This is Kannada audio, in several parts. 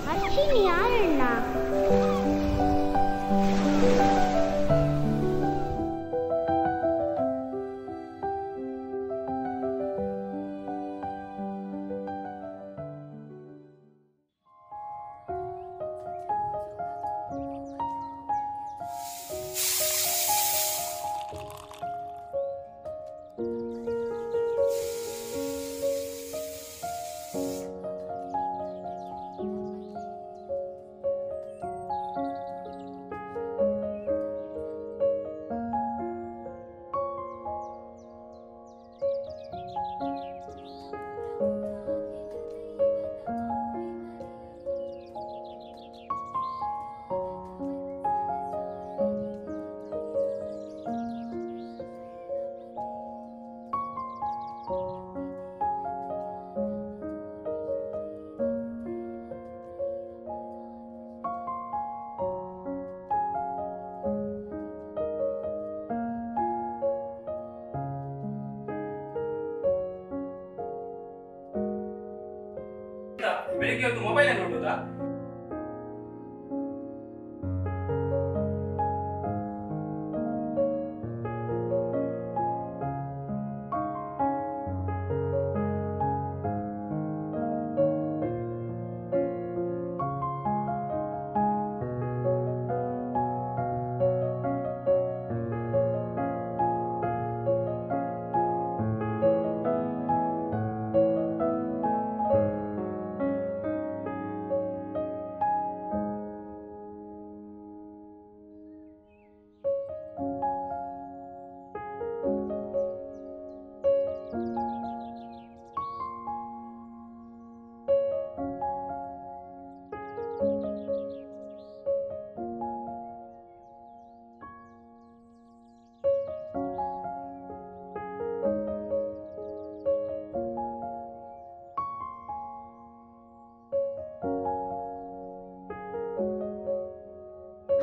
ಹರ್ಷಿನಿ ಯಾರಣ್ಣ? ಬೆಳಿಗ್ಗೆ ಹೊತ್ತು ಮೊಬೈಲ್ ನೋಡುದಾ?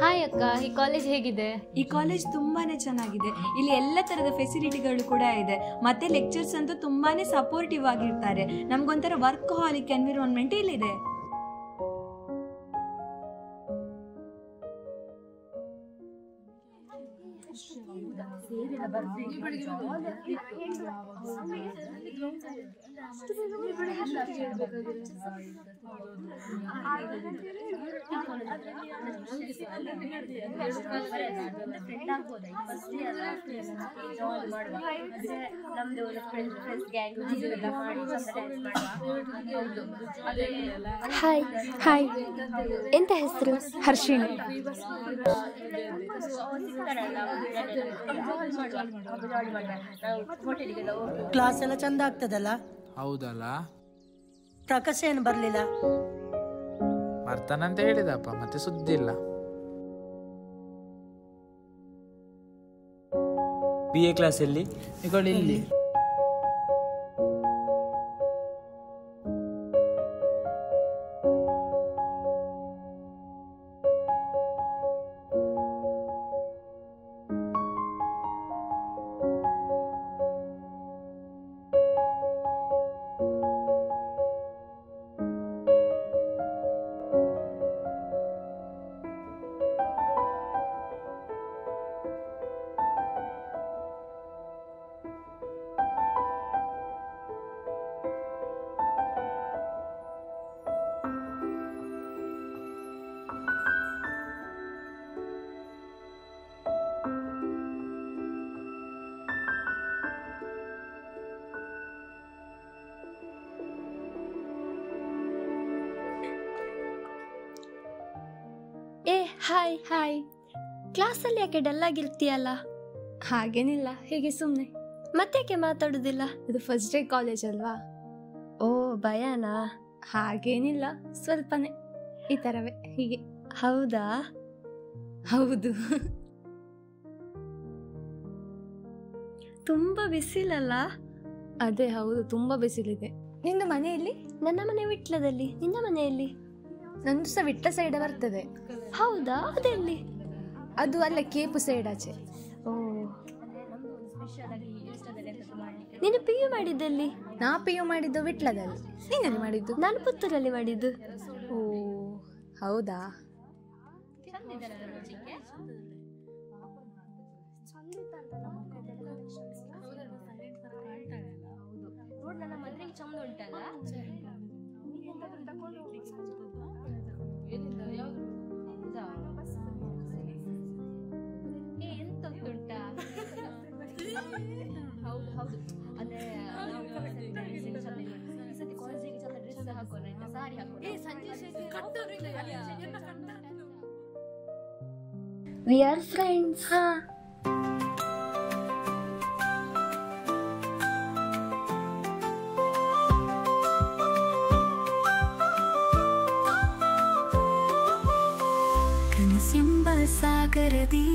ಹಾಯ್ ಅಕ್ಕ, ಈ ಕಾಲೇಜ್ ಹೇಗಿದೆ? ಈ ಕಾಲೇಜ್ ತುಂಬಾನೇ ಚೆನ್ನಾಗಿದೆ. ಇಲ್ಲಿ ಎಲ್ಲ ತರದ ಫೆಸಿಲಿಟಿಗಳು ಕೂಡ ಇದೆ. ಮತ್ತೆ ಲೆಕ್ಚರ್ಸ್ ಅಂತೂ ತುಂಬಾನೇ ಸಪೋರ್ಟಿವ್ ಆಗಿರ್ತಾರೆ. ನಮ್ಗೊಂಥರ ವರ್ಕ್ ಹಾಲಿಕ್ ಎನ್ವಿರಾನ್ಮೆಂಟ್ ಇಲ್ಲಿದೆ. ಹಾಯ್ ಹಾಯ್, ಎಂತ ಹೆಸರು? ಹರ್ಷಿಣಿ. ಕ್ಲಾಸ್ ಎಲ್ಲ ಚಂದ ಆಗ್ತದಲ್ಲ? ಹೌದಲ್ಲ. ಪ್ರಕಾಶ್ ಏನು ಬರ್ಲಿಲ್ಲ? ಬರ್ತಾನಂತ ಹೇಳಿದಪ್ಪ, ಮತ್ತೆ ಸುದ್ದಿ ಇಲ್ಲ. BA ಕ್ಲಾಸ್ ಎಲ್ಲಿ? ಇಲ್ಲಿ. Hi hi. ಕ್ಲಾಸಲ್ಲಿ ಯಾಕೆ ಡಲ್ ಆಗಿರ್ತೀಯಲ್ಲ? ಹಾಗೇನಿಲ್ಲ, ಹೀಗೆ ಸುಮ್ಮನೆ. ಮತ್ತೇಕೆ ಮಾತಾಡುದಿಲ್ಲ? ಇದು ಫಸ್ಟ್ ಡೇ ಕಾಲೇಜ್ ಅಲ್ವಾ? ಓ ಭಯನಾ? ಹಾಗೇನಿಲ್ಲ, ಸ್ವಲ್ಪನೇ ಈ ಥರವೇ, ಹೀಗೆ. ಹೌದಾ? ಹೌದು. ತುಂಬ ಬಿಸಿಲಲ್ಲ? ಅದೇ ಹೌದು, ತುಂಬ ಬಿಸಿಲಿದೆ. ನಿನ್ನ ಮನೆಯಲ್ಲಿ? ನನ್ನ ಮನೆ ವಿಟ್ಲದಲ್ಲಿ. ನಿನ್ನ ಮನೆಯಲ್ಲಿ? ನಂದು ಸಹ ವಿಟ್ಲ ಸೈಡ್ ಬರ್ತದೆ. ಹೌದಾ? ಅದೆಲ್ಲಿ? ಅದು ಅಲ್ಲ, ಕೇಪು ಸೈಡ್ ಆಚೆ. ಓ, ನೀನು PU ಮಾಡಿದ್ದಲ್ಲಿ? ನಾ PU ಮಾಡಿದ್ದು ವಿಟ್ಲದಲ್ಲಿ. ನೀನಲ್ಲಿ ಮಾಡಿದ್ದು? ನಾನು ಪುತ್ತೂರಲ್ಲಿ ಮಾಡಿದ್ದು. ಓ ಹೌದಾ. We are friends. ಕನಸೆಂಬ ಸಾಗರದಿ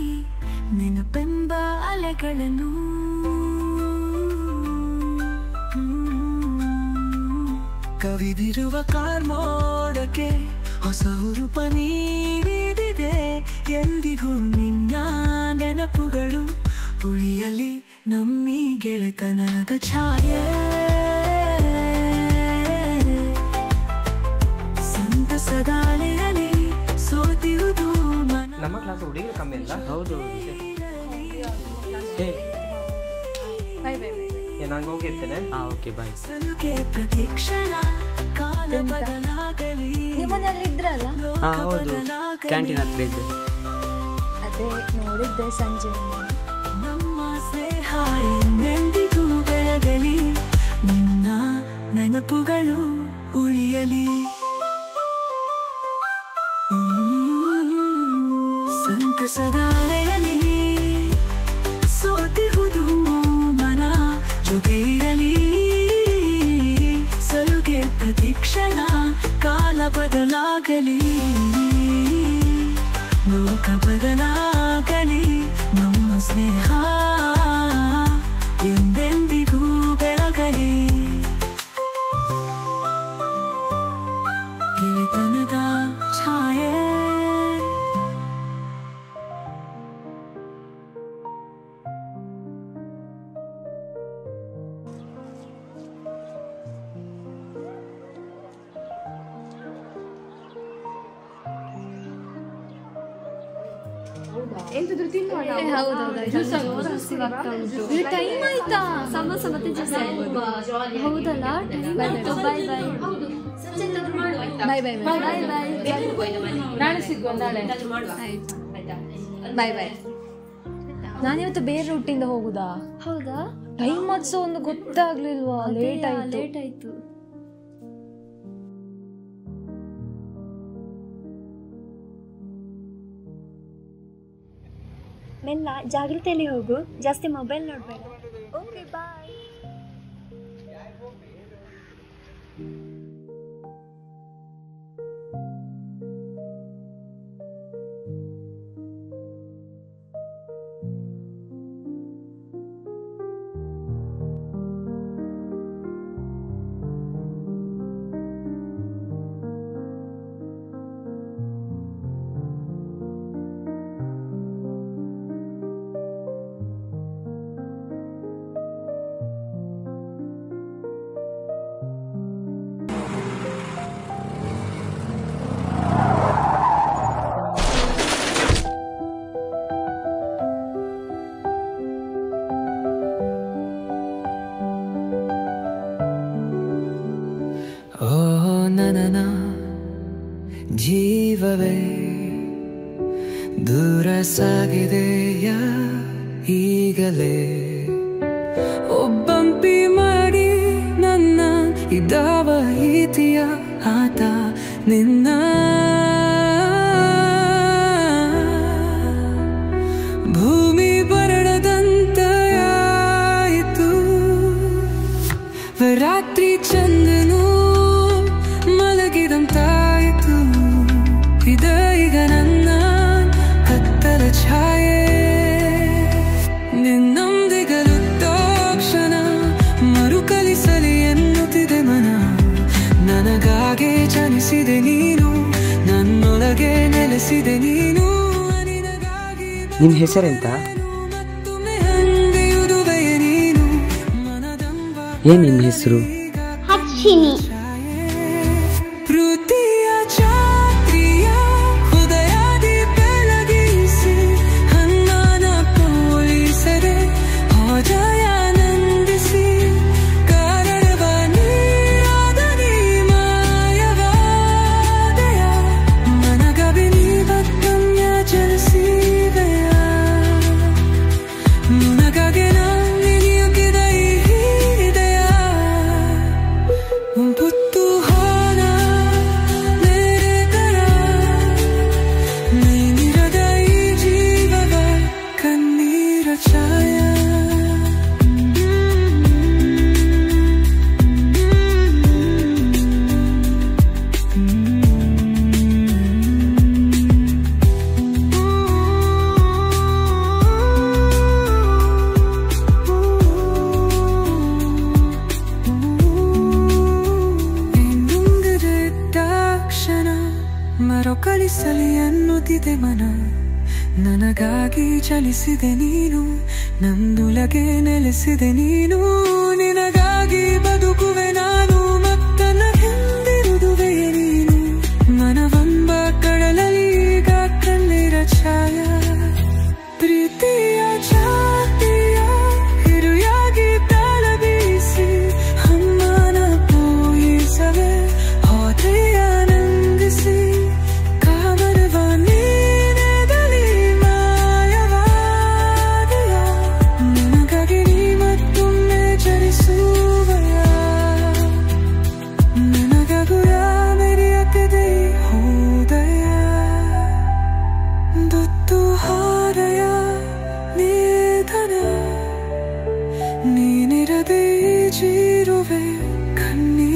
ನೆನಪೆಂಬ ಅಲೆಗಳನ್ನು ಕವಿದಿರುವ ಕಾರ್ಮೋಡಕ್ಕೆ ಹೊಸ ರೂಪ ನೀಡಿದೆ. ಎಂದಿಗೂ ನಿನ್ನ ನೆನಪುಗಳು ಉಳಿಯಲಿ ನಮ್ಮಿ ಗೆಳೆತನದ ಛಾಯೆ. ಸಂತಸದಾಲೆಯಲ್ಲಿ ಸೋತಿರುವುದು ನಮ್ಮ ಕ್ಲಾಸ್ ಹುಡುಗಿರು ಕಮ್ಮಿ ಅಲ್ಲ? ಹೌದು. ನಾನು ಹೋಗಿರ್ತೇನೆ. Okay bye. ಪ್ರತಿಕ್ಷಣ ಕಾಲ ಬದಲಾಗಲಿ. ನಿಮ್ಮನೆಯಲ್ಲಿ ಇದ್ರಲ್ಲ? ಹೌದು, ಕ್ಯಾಂಟೀನ್ ಹತ್ರ ಇದ್ದೆ. ಅದೇ ನೋಡಿದ್ದೆ ಸಂಜೆ. ನಮ್ಮ ಸ್ನೇಹ ಎಂದೆಂದಿಗೂ ಬೆಳಗಲಿ, ನಿನ್ನ ನೆನಪುಗಳು ಉಳಿಯಲಿ. ಸಂತಸದಾಲೆಯಲ್ಲಿ ಸೋತಿರುವುದು ಮನ ಜೊತೆಯಿರಲಿ. ಸಲುಗೆ ಪ್ರತಿಕ್ಷಣ ಕಾಲ ಬದಲಾಗಲಿ, ಲೋಕ ಬದಲಾಗಲಿ, ನಮ್ಮ ಸ್ನೇಹ ಎಂದೆಂದಿಗೂ ಬೆಳಗಲಿ. ಗೆಳೆತನದ ಛಾಯೆ. ಟೈಮ್ ಆಯ್ತಾ? ಸಮೋಸ ಮತ್ತೆ ಜ್ಯೂಸ್ ಆಗ್ಬೋದು. ಹೌದಲ್ಲ? ಬಾಯ್ ಬಾಯ್. ಬಾಯ್ ಬಾಯ್ ಬಾಯ್ ಬಾಯ್. ನಾಳೆ ಸಿಗುವ. ನಾಳೆ ಬಾಯ್ ಬಾಯ್. ನಾನಿವತ್ತು ಬೇರೆ ರೂಟಿಂದ ಹೋಗುದಾ? ಹೌದಾ? ಟೈಮ್ ಆದ್ಸೋ ಒಂದು ಗೊತ್ತಾಗ್ಲಿಲ್ವಾ? ಲೇಟ್ ಆಯ್ತು. ಮೆಲ್ಲ ಜಾಗ್ರತೆಯಲ್ಲಿ ಹೋಗು, ಜಾಸ್ತಿ ಮೊಬೈಲ್ ನೋಡ್ಬೇಡ. Okay bye. ನನ್ನ ಜೀವವೇ ದೂರ ಸಾಗಿದೆಯ ಈಗಲೇ. ಒಬ್ಬಂಪಿ ಮಾಡಿ ನನ್ನ ಇದಾವ ರೀತಿಯ ಆತ ನಿನ್ನ ಭೂಮಿ ಬರಡದಂತಾಯಿತು. ರಾತ್ರಿ ಚಂದನು ಮಲಗಿದಂತಾಯಿತು. ಇದೀಗ ನನ್ನ ಕತ್ತಲ ಛಾಯೆ. ನಿನ್ನೊಂದಿಗಲುತ್ತಕ್ಷಣ ಮರುಕಲಿಸಲಿ ಎನ್ನುತ್ತಿದೆ ಮನ. ನನಗಾಗೆ ಜನಿಸಿದೆ ನೀನು, ನನ್ನೊಳಗೆ ನೆಲೆಸಿದೆ ನೀನು. ನಿನ್ನ ಹೆಸರೆಂತ? ಮತ್ತೊಮ್ಮೆ ಹಂದಿಯುದುವೆ ಏನ್ ನಿಮ್ಮ ಹೆಸರು? ಹರ್ಷಿನಿ. ಕಲಿಸಲಿ ಅನ್ನುತ್ತಿದೆ ಮನ, ನನಗಾಗಿ ಚಲಿಸಿದೆ ನೀನು, ನಂದುಲಗೆ ನೆಲೆಸಿದೆ ನೀನು, ನಿನಗಾಗಿ ಬದುಕುವೆ ನಾನು, ಮತ್ತನ ಹಿಂದಿರುದುವೆ ನೀನು, ಮನವೆಂಬ ಕಡಲಲ್ಲಿ ಈಗ ಕಣ್ಣೀರ ಛಾಯ, ಪ್ರೀತಿಯ ಜಾತಿಯ ಹಿರಿಯಾಗಿ ತಾಳ ಬೀಸಿ ಅಮ್ಮನ ಪೂಯಿಸವೆ ಹೋದೆಯ ನಂದಿಸಿ, ನೀನಿರದೆ ಜೀರುವೆ ಕಣ್ಣೀರ